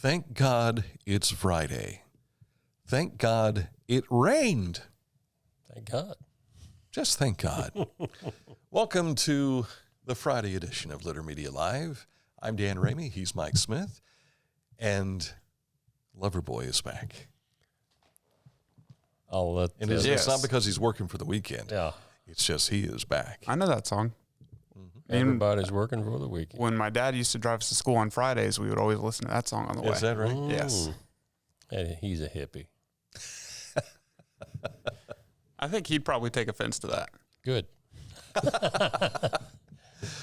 Thank God it's Friday. Thank God it rained. Thank God. Just thank God. Welcome to the Friday edition of Litter Media Live. I'm Dan Ramey. He's Mike Smith. And Loverboy is back. And it's not because he's working for the weekend. Yeah. It's just he is back. I know that song. Everybody's working for the weekend. When my dad used to drive us to school on Fridays, we would always listen to that song on the way. Is that right? Yes. And he's a hippie. I think he'd probably take offense to that. Good.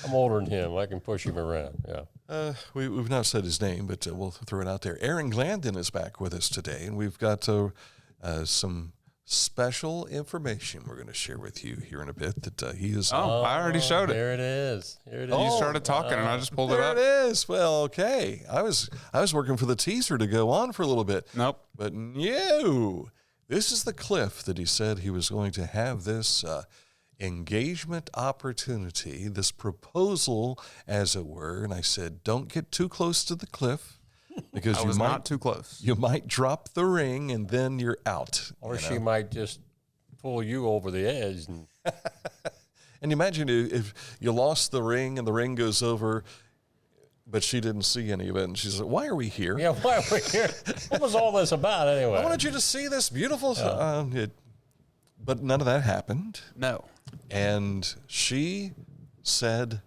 I'm older than him. I can push him around. Yeah. We've not said his name, but we'll throw it out there. Aaron Glandon is back with us today, and we've got some special information we're going to share with you here in a bit that he is. Oh, I already showed it. There it is. Here it is. You started talking, and I just pulled it up. There it is. Well, okay. I was working for the teaser to go on for a little bit. Nope. But no. This is the cliff that he said he was going to have this engagement opportunity, this proposal, as it were. And I said, don't get too close to the cliff. Because I was not too close. You might drop the ring and then you're out. Or she might just pull you over the edge. And imagine if you lost the ring and the ring goes over, but she didn't see any of it. And she's like, why are we here? Yeah, why are we here? What was all this about anyway? I wanted you to see this beautiful but none of that happened. No. And she said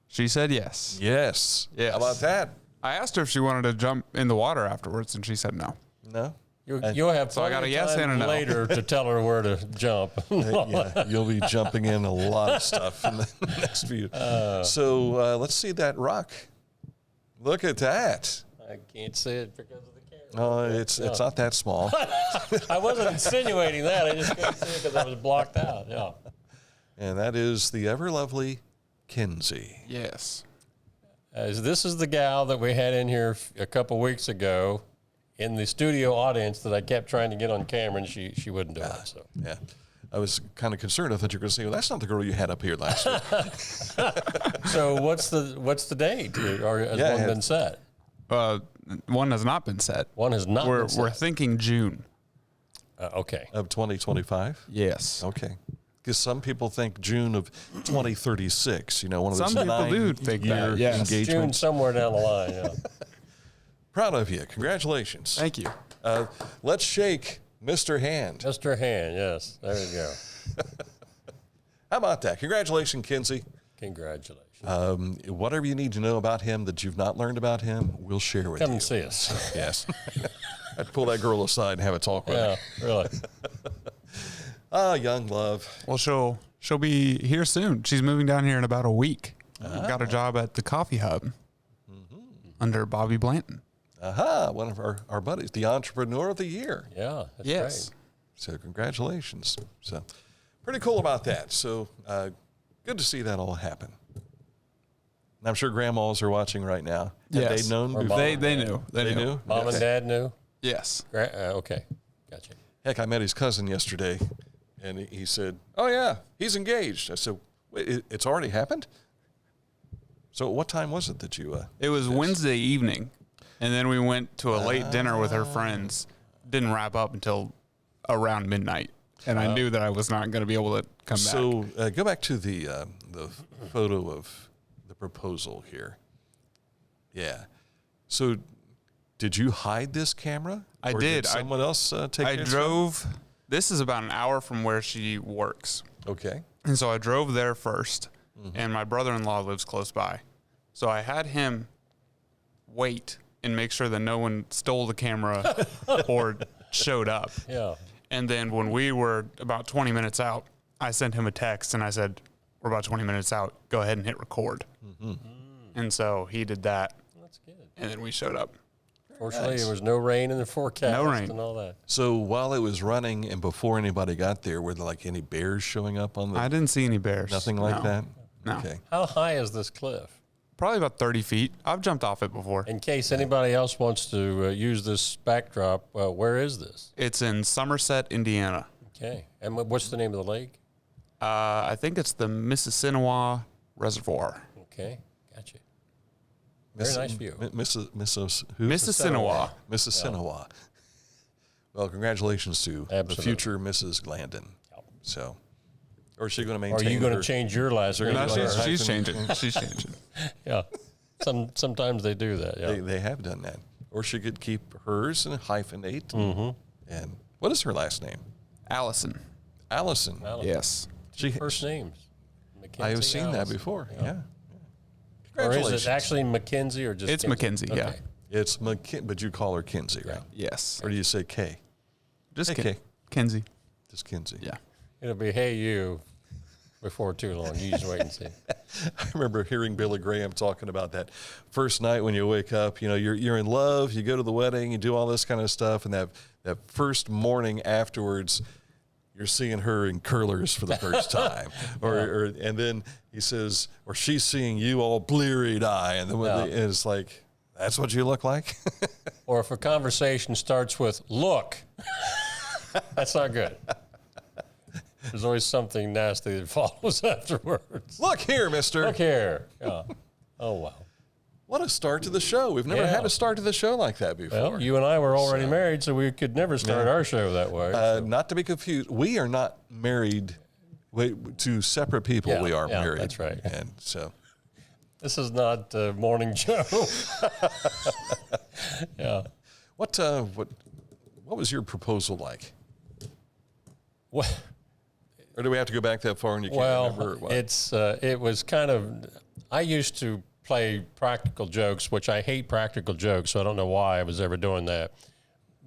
yes. Yes. Yes. How about that? I asked her if she wanted to jump in the water afterwards, and she said no. No? You'll have So I got a yes time and a no. later to tell her where to jump. Yeah, you'll be jumping in a lot of stuff in the next few. So let's see that rock. Look at that. I can't see it because of the camera. Oh, it's not that small. I wasn't insinuating that. I just couldn't see it because I was blocked out. Yeah. And that is the ever lovely Kinsey. Yes. This is the gal that we had in here a couple weeks ago in the studio audience that I kept trying to get on camera, and she wouldn't do it. So yeah, I was kind of concerned. I thought you were going to say, "Well, that's not the girl you had up here last week." So what's the date? Or has one been set? One has not been set. One has not. Been set. We're thinking June. Okay. Of 2025. Yes. Okay. Because some people think June of 2036. You know, one of those some people do think that. Yes. engagements. June somewhere down the line. Yeah. Proud of you. Congratulations. Thank you. Let's shake Mr. Hand. Mr. Hand. Yes. There you go. How about that? Congratulations, Kinsey. Congratulations. Whatever you need to know about him that you've not learned about him, we'll share with you. Come and see us. Yes. I'd pull that girl aside and have a talk with her. Yeah, really. Young love. Well, she'll be here soon. She's moving down here in about a week. Got a job at the Coffee Hub under Bobby Blanton. One of our buddies, the Entrepreneur of the Year. Yeah, that's Yes. great. So congratulations. So pretty cool about that. So good to see that all happen. And I'm sure grandmas are watching right now. Had Yes. they known Or before? They knew. They knew? Mom and Dad knew? Yes. Okay, gotcha. Heck, I met his cousin yesterday, and he said, "Oh yeah, he's engaged." I said, "Wait, it's already happened?" So what time was it that you? It was Wednesday evening, and then we went to a late dinner with her friends. Didn't wrap up until around midnight, and I knew that I was not going to be able to come back. So go back to the photo of the proposal here. Yeah. So did you hide this camera? I Or did. Someone else take I it? drove. This is about an hour from where she works. Okay. And so I drove there first, and my brother-in-law lives close by. So I had him wait and make sure that no one stole the camera or showed up. Yeah. And then when we were about 20 minutes out, I sent him a text, and I said, we're about 20 minutes out. Go ahead and hit record. And so he did that, That's good. and then we showed up. Fortunately, there was no rain in the forecast No rain. and all that. So while it was running and before anybody got there, were there like any bears showing up on the? I didn't see any bears. Nothing like No. that? No. Okay. How high is this cliff? Probably about 30 feet. I've jumped off it before. In case anybody else wants to use this backdrop, where is this? It's in Somerset, Indiana. Okay. And what's the name of the lake? I think it's the Mississinewa Reservoir. Okay. Gotcha. Very nice view. Mississinawa. Mississinawa. Well, congratulations to the Absolutely. future Mrs. Glandon. So, or is she going to maintain? Are you going to change your last name? No, Like she's hyphen- changing. She's changing. Yeah. Sometimes they do that. Yeah. They have done that. Or she could keep hers and hyphenate. And what is her last name? Allison. Allison. Yes. She, First names. Mackenzie, I have seen that Allison. before. Yeah. Or is Congratulations. it actually Mackenzie or just It's Kinsey? Mackenzie, yeah. Okay. It's but you call her Kinsey, right? Yes. Or do you say K? Just Okay. Kenzie. Just Kinsey. Yeah. It'll be hey you before too long. You just wait and see. I remember hearing Billy Graham talking about that first night when you wake up. You know, you're in love. You go to the wedding. You do all this kind of stuff, and that first morning afterwards, you're seeing her in curlers for the first time, and then he says, or she's seeing you all bleary eyed, and then and it's like, that's what you look like. Or if a conversation starts with "look," that's not good. There's always something nasty that follows afterwards. Look here, mister. Look here. Yeah. Oh wow. What a start to the show. We've never had a start to the show like that before. Well, you and I were already married, so we could never start our show that way. Not to be confused, we are not married to separate people. Yeah, we are yeah, married. that's right. And so, This is not Morning Joe. Yeah. what was your proposal like? Well, Or do we have to go back that far and you can't remember? What? it was kind of, I used to play practical jokes, which I hate practical jokes, so I don't know why I was ever doing that.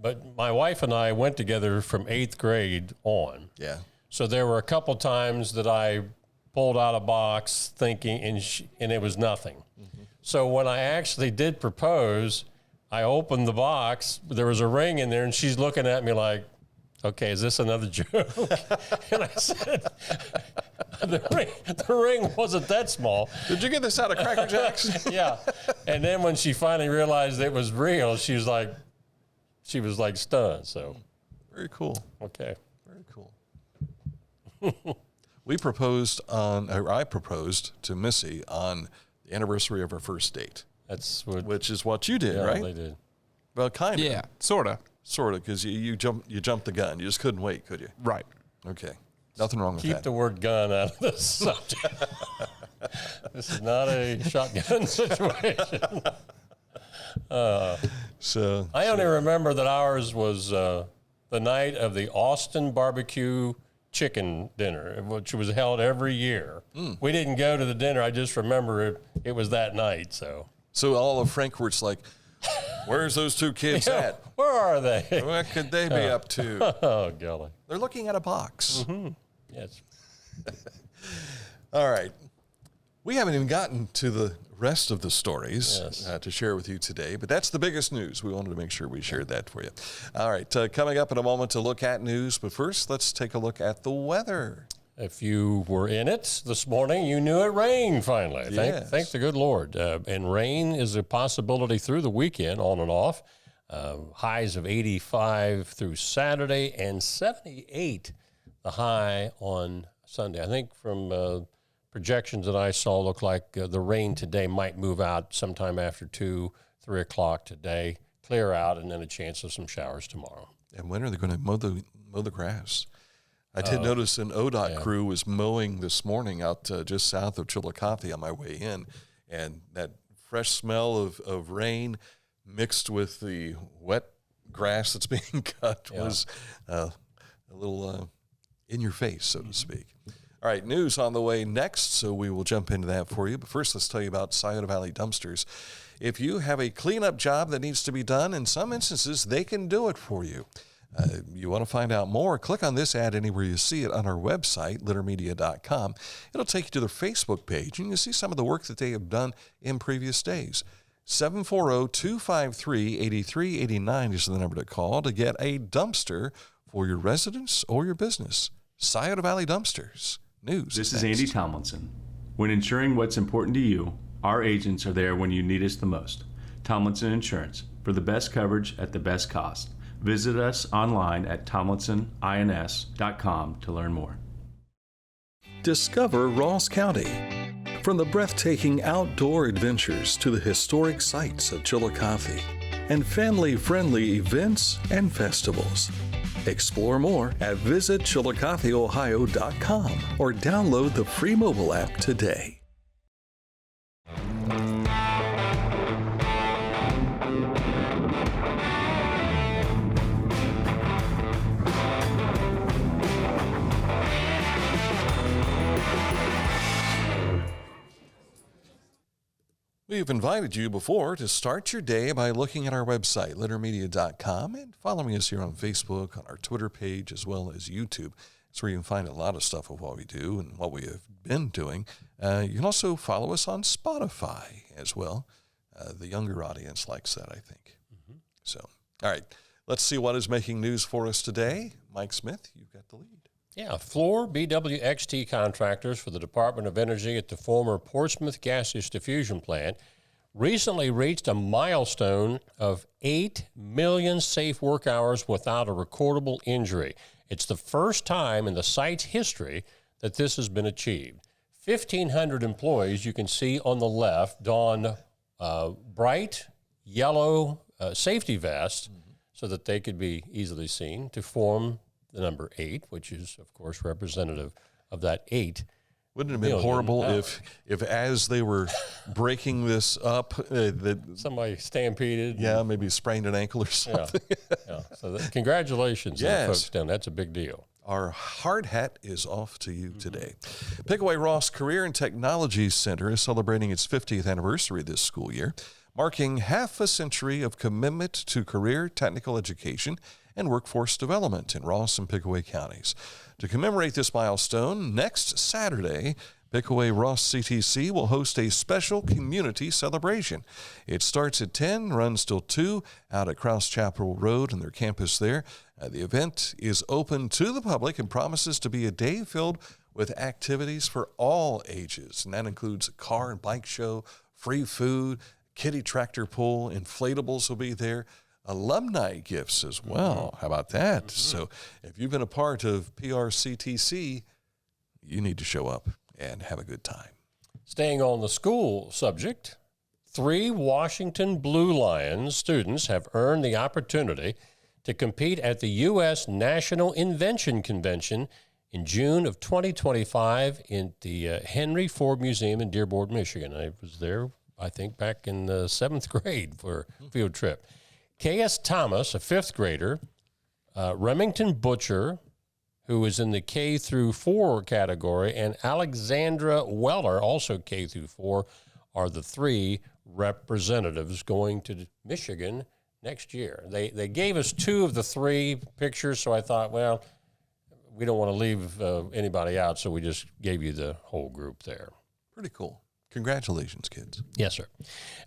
But my wife and I went together from 8th grade on. Yeah. So there were a couple times that I pulled out a box thinking, and it was nothing. So when I actually did propose, I opened the box, there was a ring in there, and she's looking at me like, okay, is this another joke? And I said, the ring wasn't that small. Did you get this out of Cracker Jacks? Yeah. And then when she finally realized it was real, she was like stunned. So, Very cool. okay. Very cool. I proposed to Missy on the anniversary of our first date, That's what, which is what you did, yeah, right? they did. Well, kind of. Yeah. Sorta. Sort of, because you jumped the gun. You just couldn't wait, could you? Right. Okay. Nothing wrong with Keep that. the word gun out of this subject. This is not a shotgun situation. So I only remember that ours was the night of the Austin barbecue chicken dinner, which was held every year. We didn't go to the dinner. I just remember it was that night. So all of Frankfurt's like, where's those two kids at? where are they? What could they be up to? Oh, golly. They're looking at a box. Yes. All right. We haven't even gotten to the rest of the stories Yes. to share with you today, but that's the biggest news. We wanted to make sure we shared that for you. All right. Coming up in a moment to look at news, but first let's take a look at the weather. If you were in it this morning, you knew it rained finally. Yes. Thank the good Lord. And rain is a possibility through the weekend, on and off. Highs of 85 through Saturday and 78 the high on Sunday. I think from projections that I saw, look like the rain today might move out sometime after 2, 3 o'clock today, clear out, and then a chance of some showers tomorrow. And when are they going to mow the grass? I did notice an ODOT crew was mowing this morning out just south of Chillicothe on my way in, and that fresh smell of rain mixed with the wet grass that's being cut was a little in your face, so to speak. All right, news on the way next, so we will jump into that for you. But first, let's tell you about Scioto Valley Dumpsters. If you have a cleanup job that needs to be done, in some instances, they can do it for you. You want to find out more, click on this ad anywhere you see it on our website, littermedia.com. It'll take you to their Facebook page, and you'll see some of the work that they have done in previous days. 740-253-8389 is the number to call to get a dumpster for your residence or your business. Scioto Valley Dumpsters. News. This is Andy Tomlinson. When ensuring what's important to you, our agents are there when you need us the most. Tomlinson Insurance, for the best coverage at the best cost. Visit us online at tomlinsonins.com to learn more. Discover Ross County. From the breathtaking outdoor adventures to the historic sights of Chillicothe and family-friendly events and festivals. Explore more at visitchillicotheohio.com or download the free mobile app today. We've invited you before to start your day by looking at our website, littermedia.com, and following us here on Facebook, on our Twitter page, as well as YouTube. It's where you can find a lot of stuff of what we do and what we have been doing. You can also follow us on Spotify as well. The younger audience likes that, I think. Mm-hmm. So, all right, let's see what is making news for us today. Mike Smith, you've got the lead. Yeah, Fluor-BWXT contractors for the Department of Energy at the former Portsmouth Gaseous Diffusion Plant recently reached a milestone of 8 million safe work hours without a recordable injury. It's the first time in the site's history that this has been achieved. 1,500 employees, you can see on the left, don bright yellow safety vests so that they could be easily seen to form the number 8, which is, of course, representative of that 8. Wouldn't it have been horrible if as they were breaking this up, that somebody stampeded? Yeah, maybe sprained an ankle or something. Yeah. So congratulations to the folks down. That's a big deal. Our hard hat is off to you today. Pickaway-Ross Career and Technology Center is celebrating its 50th anniversary this school year, marking half a century of commitment to career technical education and workforce development in Ross and Pickaway counties. To commemorate this milestone, next Saturday, Pickaway-Ross CTC will host a special community celebration. It starts at 10, runs till 2 out at Crouse Chapel Road and their campus there. The event is open to the public and promises to be a day filled with activities for all ages, and that includes a car and bike show, free food, kiddie tractor pull, inflatables will be there. Alumni gifts as well. How about that? So if you've been a part of PRCTC, you need to show up and have a good time. Staying on the school subject, 3 Washington Blue Lions students have earned the opportunity to compete at the U.S. National Invention Convention in June of 2025 in the Henry Ford Museum in Dearborn, Michigan. I was there, I think, back in the 7th grade for a field trip. K.S. Thomas, a 5th grader, Remington Butcher, who is in the K through 4 category, and Alexandra Weller, also K through 4, are the 3 representatives going to Michigan next year. They gave us 2 of the 3 pictures, so I thought, well, we don't want to leave anybody out, so we just gave you the whole group there. Pretty cool. Congratulations, kids. Yes, sir.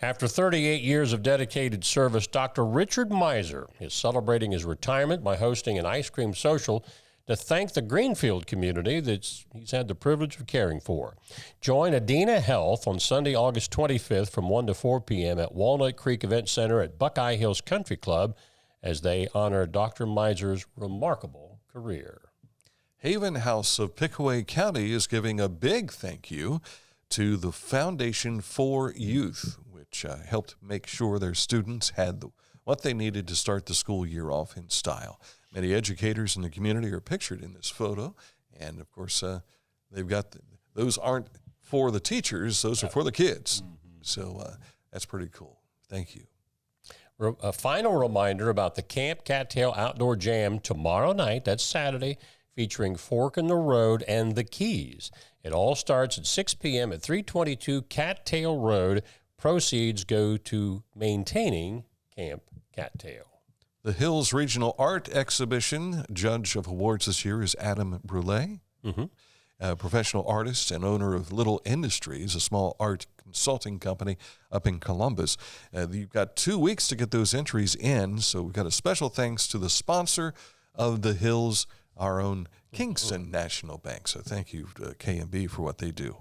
After 38 years of dedicated service, Dr. Richard Miser is celebrating his retirement by hosting an ice cream social to thank the Greenfield community that he's had the privilege of caring for. Join Adena Health on Sunday, August 25th from 1 to 4 p.m. at Walnut Creek Event Center at Buckeye Hills Country Club as they honor Dr. Miser's remarkable career. Haven House of Pickaway County is giving a big thank you to the Foundation for Youth, which helped make sure their students had what they needed to start the school year off in style. Many educators in the community are pictured in this photo, and of course, they've got those aren't for the teachers; those are for the kids. So that's pretty cool. Thank you. A final reminder about the Camp Cattail Outdoor Jam tomorrow night. That's Saturday, featuring Fork in the Road and the Keys. It all starts at 6 p.m. at 322 Cattail Road. Proceeds go to maintaining Camp Cattail. The Hills Regional Art Exhibition judge of awards this year is Adam Brule, a professional artist and owner of Little Industries, a small art consulting company up in Columbus. You've got 2 weeks to get those entries in, so we've got a special thanks to the sponsor of the Hills, our own Kingston National Bank. So thank you to K&B for what they do.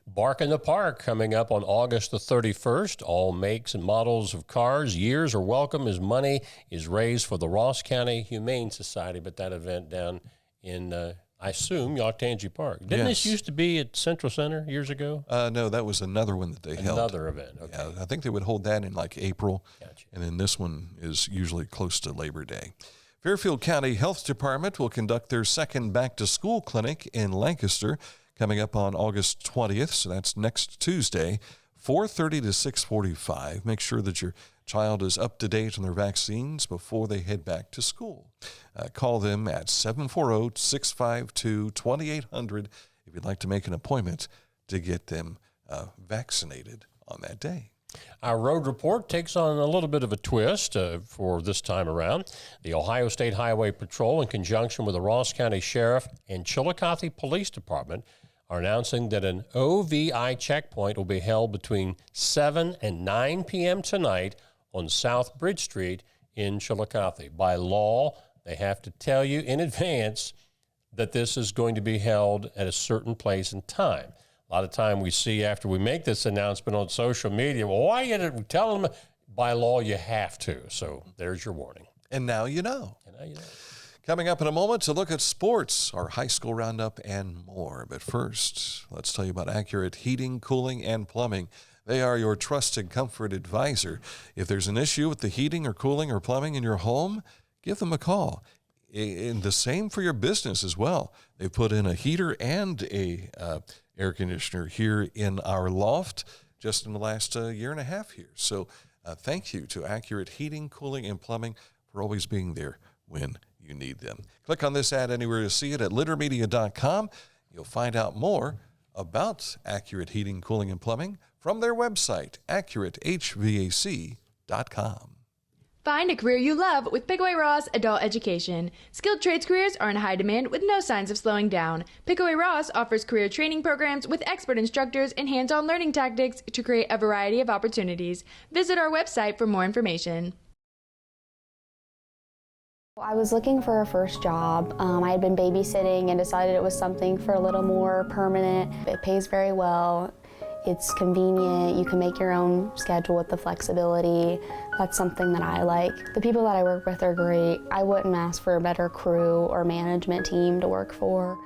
Bark in the Park coming up on August the 31st. All makes and models of cars, years are welcome as money is raised for the Ross County Humane Society. But that event down in I assume Yoctangi Park. Didn't this used to be at Central Center years ago? No, that was another one that they held. Another event, okay. Yeah, I think they would hold that in like April. Gotcha. And then this one is usually close to Labor Day. Fairfield County Health Department will conduct their second back-to-school clinic in Lancaster coming up on August 20th, so that's next Tuesday, 4:30 to 6:45. Make sure that your child is up to date on their vaccines before they head back to school. Call them at 740-652-2800 if you'd like to make an appointment to get them vaccinated on that day. Our road report takes on a little bit of a twist for this time around. The Ohio State Highway Patrol, in conjunction with the Ross County Sheriff and Chillicothe Police Department, are announcing that an OVI checkpoint will be held between 7 and 9 p.m. tonight on South Bridge Street in Chillicothe. By law, they have to tell you in advance that this is going to be held at a certain place and time. A lot of time we see after we make this announcement on social media, well, why you didn't tell them? By law, you have to. So there's your warning. And now you know. And Coming up in a moment to look at sports, our high school roundup, and more. But first, let's tell you about Accurate Heating, Cooling, and Plumbing. They are your trusted comfort advisor. If there's an issue with the heating or cooling or plumbing in your home, give them a call. And the same for your business as well. They put in a heater and a air conditioner here in our loft just in the last year and a half here. So thank you to Accurate Heating, Cooling, and Plumbing for always being there when you need them. Click on this ad anywhere you see it at littermedia.com. You'll find out more about Accurate Heating, Cooling, and Plumbing from their website, accuratehvac.com. Find a career you love with Pickaway-Ross Adult Education. Skilled trades careers are in high demand with no signs of slowing down. Pickaway-Ross offers career training programs with expert instructors and hands-on learning tactics to create a variety of opportunities. Visit our website for more information. I was looking for a first job. I had been babysitting and decided it was something for a little more permanent. It pays very well. It's convenient. You can make your own schedule with the flexibility. That's something that I like. The people that I work with are great. I wouldn't ask for a better crew or management team to work for.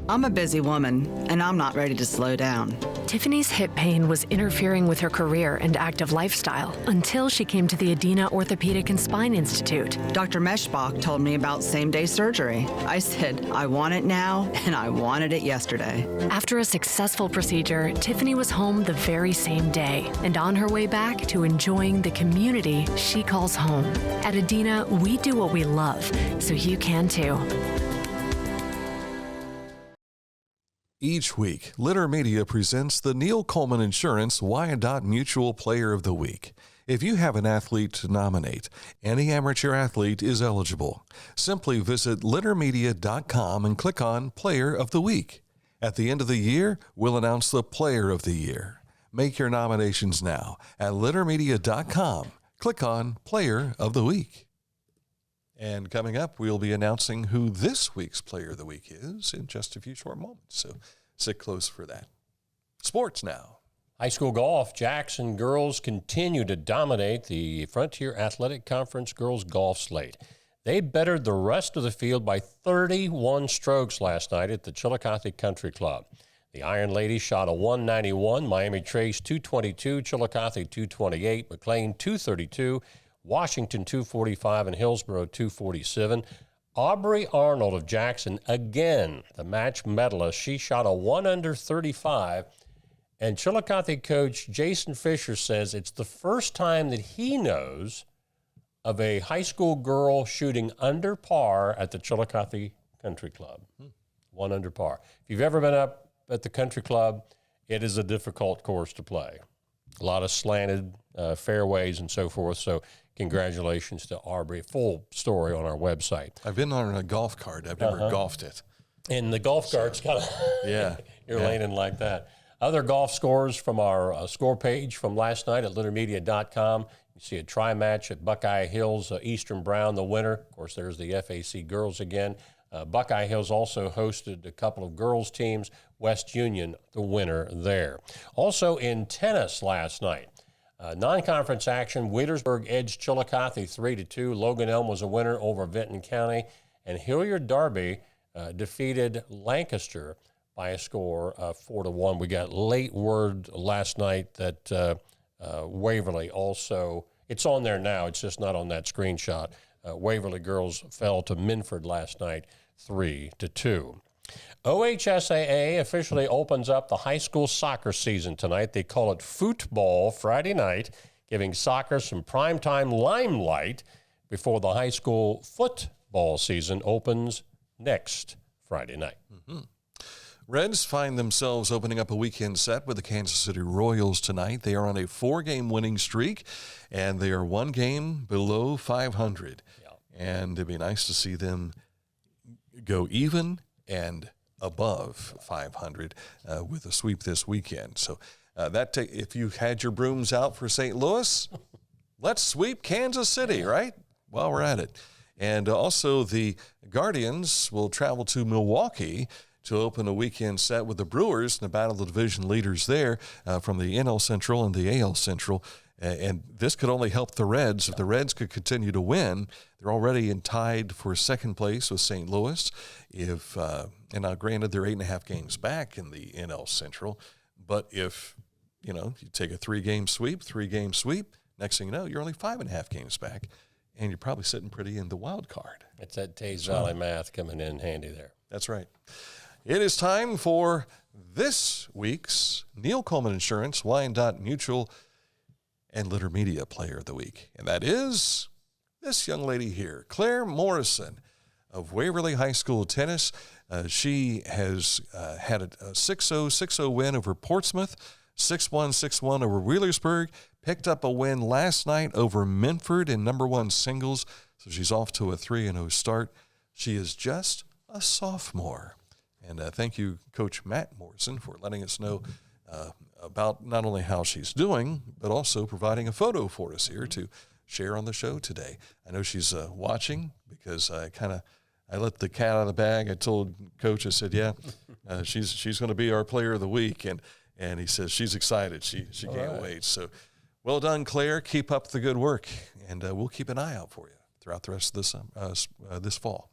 I'm a busy woman, and I'm not ready to slow down. Tiffany's hip pain was interfering with her career and active lifestyle until she came to the Adina Orthopedic and Spine Institute. Dr. Meshbach told me about same-day surgery. I said, I want it now, and I wanted it yesterday. After a successful procedure, Tiffany was home the very same day and on her way back to enjoying the community she calls home. At Adina, we do what we love, so you can too. Each week, Litter Media presents the Neil Coleman Insurance Wyandotte Mutual Player of the Week. If you have an athlete to nominate, any amateur athlete is eligible. Simply visit littermedia.com and click on Player of the Week. At the end of the year, we'll announce the Player of the Year. Make your nominations now at littermedia.com. Click on Player of the Week. And coming up, we'll be announcing who this week's Player of the Week is in just a few short moments. So sit close for that. Sports now. High school golf, Jackson girls continue to dominate the Frontier Athletic Conference girls golf slate. They bettered the rest of the field by 31 strokes last night at the Chillicothe Country Club. The Iron Ladies shot a 191, Miami Trace 222, Chillicothe 228, McLean 232, Washington 245, and Hillsborough 247. Aubrey Arnold of Jackson, again, the match medalist, she shot a 1 under 35. And Chillicothe coach Jason Fisher says it's the first time that he knows of a high school girl shooting under par at the Chillicothe Country Club. 1 under par. If you've ever been up at the country club, it is a difficult course to play. A lot of slanted fairways and so forth. So congratulations to Aubrey. Full story on our website. I've been on a golf cart. I've never golfed it. And the golf cart's kind of, Yeah. you're leaning like that. Other golf scores from our score page from last night at littermedia.com. You see a tri-match at Buckeye Hills, Eastern Brown, the winner. Of course, there's the FAC girls again. Buckeye Hills also hosted a couple of girls' teams. West Union, the winner there. Also in tennis last night, Non-conference action, Wheelersburg edged Chillicothe 3-2. Logan Elm was a winner over Vinton County. And Hilliard-Darby defeated Lancaster by a score of 4-1. We got late word last night that Waverly also, it's on there now, it's just not on that screenshot. Waverly girls fell to Minford last night 3-2. OHSAA officially opens up the high school soccer season tonight. They call it football Friday night, giving soccer some primetime limelight before the high school football season opens next Friday night. Mm-hmm. Reds find themselves opening up a weekend set with the Kansas City Royals tonight. They are on a 4-game winning streak, and they are 1 game below 500. Yeah. And it'd be nice to see them go even and above 500 with a sweep this weekend. So if you had your brooms out for St. Louis, let's sweep Kansas City, right? While we're at it. And also the Guardians will travel to Milwaukee to open a weekend set with the Brewers in the battle of the division leaders there from the NL Central and the AL Central. And this could only help the Reds. If the Reds could continue to win, they're already tied for second place with St. Louis. And now granted, they're 8.5 games back in the NL Central. But if, you take a 3-game sweep, next thing you know, you're only 5.5 games back. And you're probably sitting pretty in the wild card. It's that Taze Valley math coming in handy there. That's right. It is time for this week's Neil Coleman Insurance, Wyandotte Mutual, and Litter Media Player of the Week. And that is this young lady here, Claire Morrison of Waverly High School Tennis. She has had a 6-0 win over Portsmouth, 6-1 over Wheelersburg, picked up a win last night over Minford in number 1 singles, so she's off to a 3-0 start. She is just a sophomore. And thank you, Coach Matt Morrison, for letting us know about not only how she's doing, but also providing a photo for us here to share on the show today. I know she's watching because I let the cat out of the bag. I told Coach, I said, she's going to be our player of the week. And he says she's excited. She can't wait. So well done, Claire. Keep up the good work. And we'll keep an eye out for you throughout the rest of this fall.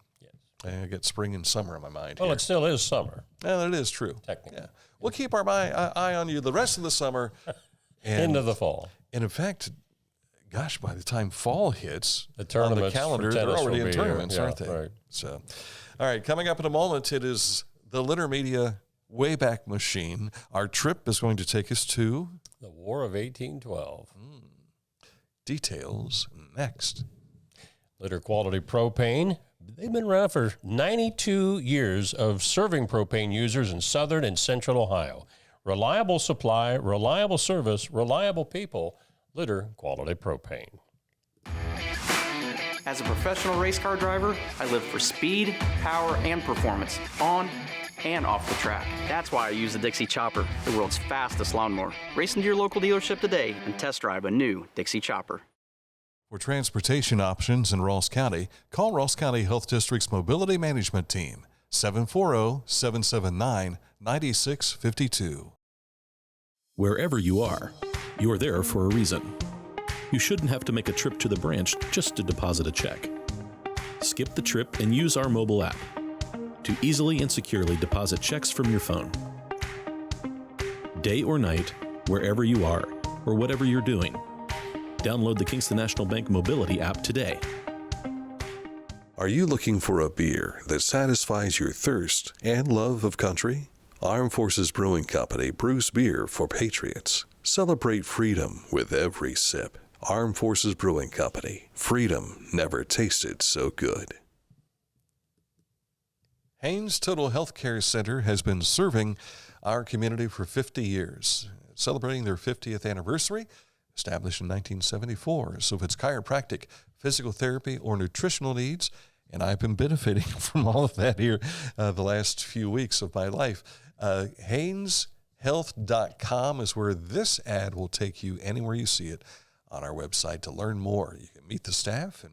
I get spring and summer in my mind. Well, it still is summer. Well, it is true. Technically. Yeah. We'll keep our eye on you the rest of the summer. And, into the fall. And in fact, gosh, by the time fall hits, the tournaments on the calendar, they're already in tournaments, aren't they? Right. So, all right, coming up in a moment, it is the Litter Media Wayback Machine. Our trip is going to take us to the War of 1812. Details next. Litter Quality Propane. They've been around for 92 years of serving propane users in southern and central Ohio. Reliable supply, reliable service, reliable people. Litter Quality Propane. As a professional race car driver, I live for speed, power, and performance on and off the track. That's why I use the Dixie Chopper, the world's fastest lawnmower. Race into your local dealership today and test drive a new Dixie Chopper. For transportation options in Ross County, call Ross County Health District's Mobility Management Team, 740-779-9652. Wherever you are there for a reason. You shouldn't have to make a trip to the branch just to deposit a check. Skip the trip and use our mobile app to easily and securely deposit checks from your phone. Day or night, wherever you are, or whatever you're doing. Download the Kingston National Bank Mobility app today. Are you looking for a beer that satisfies your thirst and love of country? Armed Forces Brewing Company brews beer for patriots. Celebrate freedom with every sip. Armed Forces Brewing Company. Freedom never tasted so good. Haynes Total Health Care Center has been serving our community for 50 years, celebrating their 50th anniversary. Established in 1974. So if it's chiropractic, physical therapy, or nutritional needs, and I've been benefiting from all of that here the last few weeks of my life, HaynesHealth.com is where this ad will take you anywhere you see it on our website to learn more. You can meet the staff,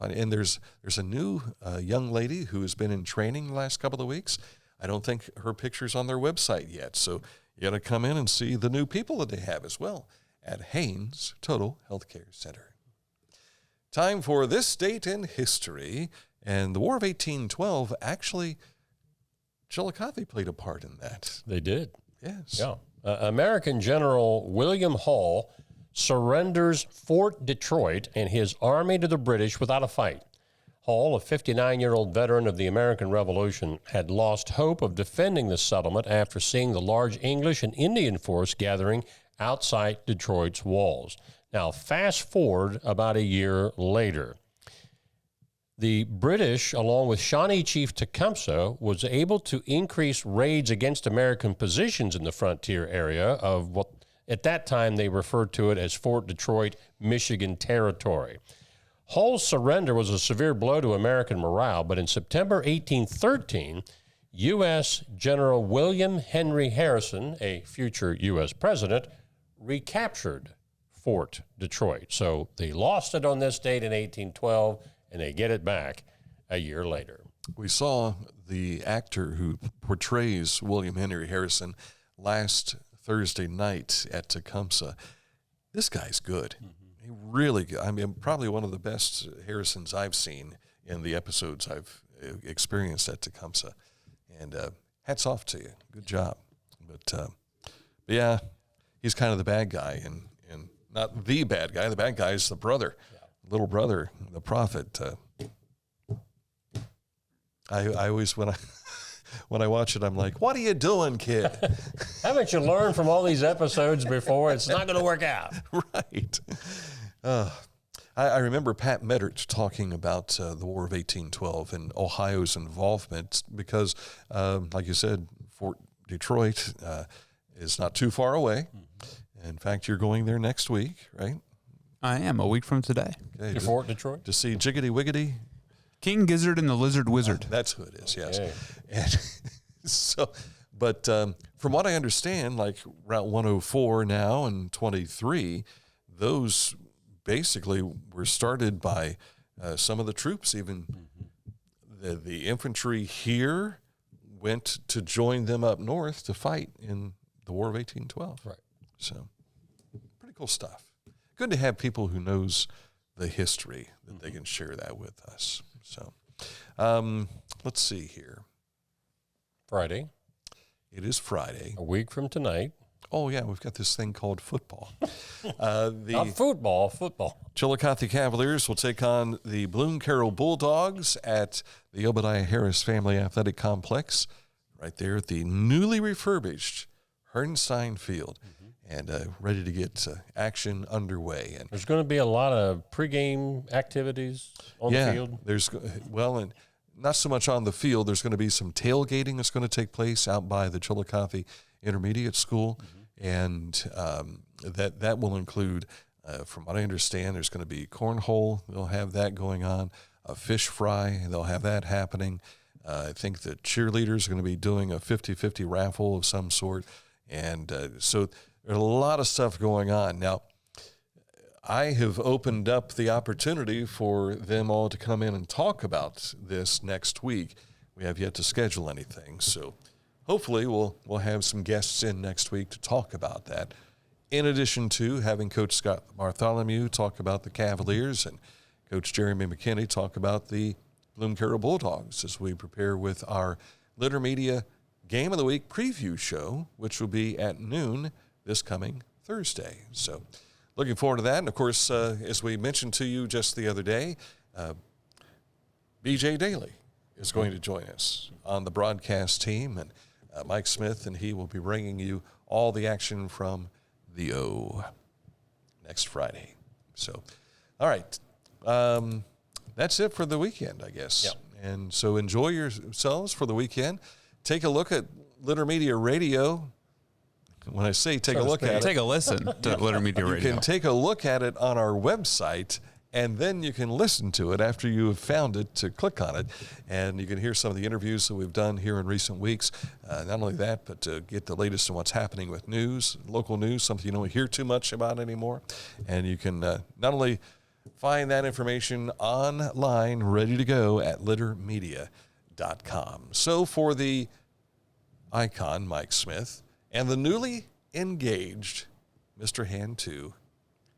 and there's a new young lady who has been in training the last couple of weeks. I don't think her picture's on their website yet, so you got to come in and see the new people that they have as well. at Haynes Total Healthcare Center. Time for This Date in History. And the War of 1812, actually, Chillicothe played a part in that. They did. Yes. Yeah. American General William Hull surrenders Fort Detroit and his army to the British without a fight. Hull, a 59-year-old veteran of the American Revolution, had lost hope of defending the settlement after seeing the large English and Indian force gathering outside Detroit's walls. Now, fast forward about a year later. The British, along with Shawnee Chief Tecumseh, was able to increase raids against American positions in the frontier area of what, at that time, they referred to it as Fort Detroit, Michigan Territory. Hull's surrender was a severe blow to American morale, but in September 1813, U.S. General William Henry Harrison, a future U.S. president, recaptured Fort Detroit. So they lost it on this date in 1812, and they get it back a year later. We saw the actor who portrays William Henry Harrison last Thursday night at Tecumseh. This guy's good. He really good. I mean, probably one of the best Harrisons I've seen in the episodes I've experienced at Tecumseh. And hats off to you. Good job. But yeah, he's kind of the bad guy, and not the bad guy. The bad guy is the brother. Little brother, the prophet. I always, when I watch it, I'm like, what are you doing, kid? Haven't you learned from all these episodes before? It's not going to work out. Right. I remember Pat Meddert talking about the War of 1812 and Ohio's involvement because, like you said, Fort Detroit is not too far away. In fact, you're going there next week, right? I am, a week from today. Okay, To Fort Detroit? To see Jiggity Wiggity. King Gizzard and the Lizard Wizard. That's who it is, yes. Okay. And so, but from what I understand, like Route 104 now and 23, those basically were started by some of the troops. Even the infantry here went to join them up north to fight in the War of 1812. Right. So, pretty cool stuff. Good to have people who knows the history that they can share that with us. So, let's see here. Friday. It is Friday. A week from tonight. Oh, yeah, we've got this thing called football. Not football. Chillicothe Cavaliers will take on the Bloom Carroll Bulldogs at the Obadiah Harris Family Athletic Complex, right there at the newly refurbished Herrnstein Field. And ready to get action underway. And there's going to be a lot of pregame activities on the field. And not so much on the field. There's going to be some tailgating that's going to take place out by the Chillicothe Intermediate School, and that will include, from what I understand, there's going to be cornhole. They'll have that going on. A fish fry. They'll have that happening. I think the cheerleaders are going to be doing a 50-50 raffle of some sort, and so. There's a lot of stuff going on. Now, I have opened up the opportunity for them all to come in and talk about this next week. We have yet to schedule anything, so hopefully we'll have some guests in next week to talk about that, in addition to having Coach Scott Bartholomew talk about the Cavaliers and Coach Jeremy McKinney talk about the Bloom Carroll Bulldogs as we prepare with our Litter Media Game of the Week preview show, which will be at noon this coming Thursday. So looking forward to that. And, of course, as we mentioned to you just the other day, B.J. Daly is going to join us on the broadcast team. And Mike Smith and he will be bringing you all the action from the O next Friday. So, all right. That's it for the weekend, I guess. Yep. And so enjoy yourselves for the weekend. Take a look at Litter Media Radio. When I say take a look at it, take a listen to Litter Media Radio. You can take a look at it on our website, and then you can listen to it after you have found it to click on it. And you can hear some of the interviews that we've done here in recent weeks. Not only that, but to get the latest on what's happening with news, local news, something you don't hear too much about anymore. And you can not only find that information online, ready to go at littermedia.com. So for the icon, Mike Smith, and the newly engaged Mr. Hand 2.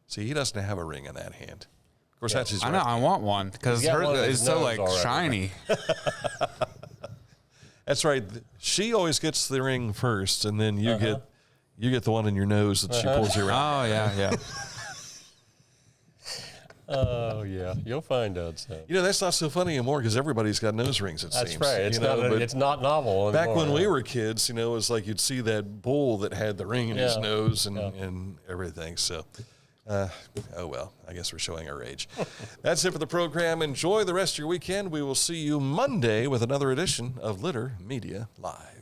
See, he doesn't have a ring in that hand. Of course, that's his I know. I want one because it's so like shiny. That's right. She always gets the ring first, and then you get the one in your nose that she pulls you around. Oh yeah. Oh yeah, you'll find out soon. You know, that's not so funny anymore because everybody's got nose rings. That's That's seems. right. It's But not novel anymore. back when we were kids, you know, it was like you'd see that bull that had the ring in his nose and everything. So, oh well, I guess we're showing our age. That's it for the program. Enjoy the rest of your weekend. We will see you Monday with another edition of Litter Media Live.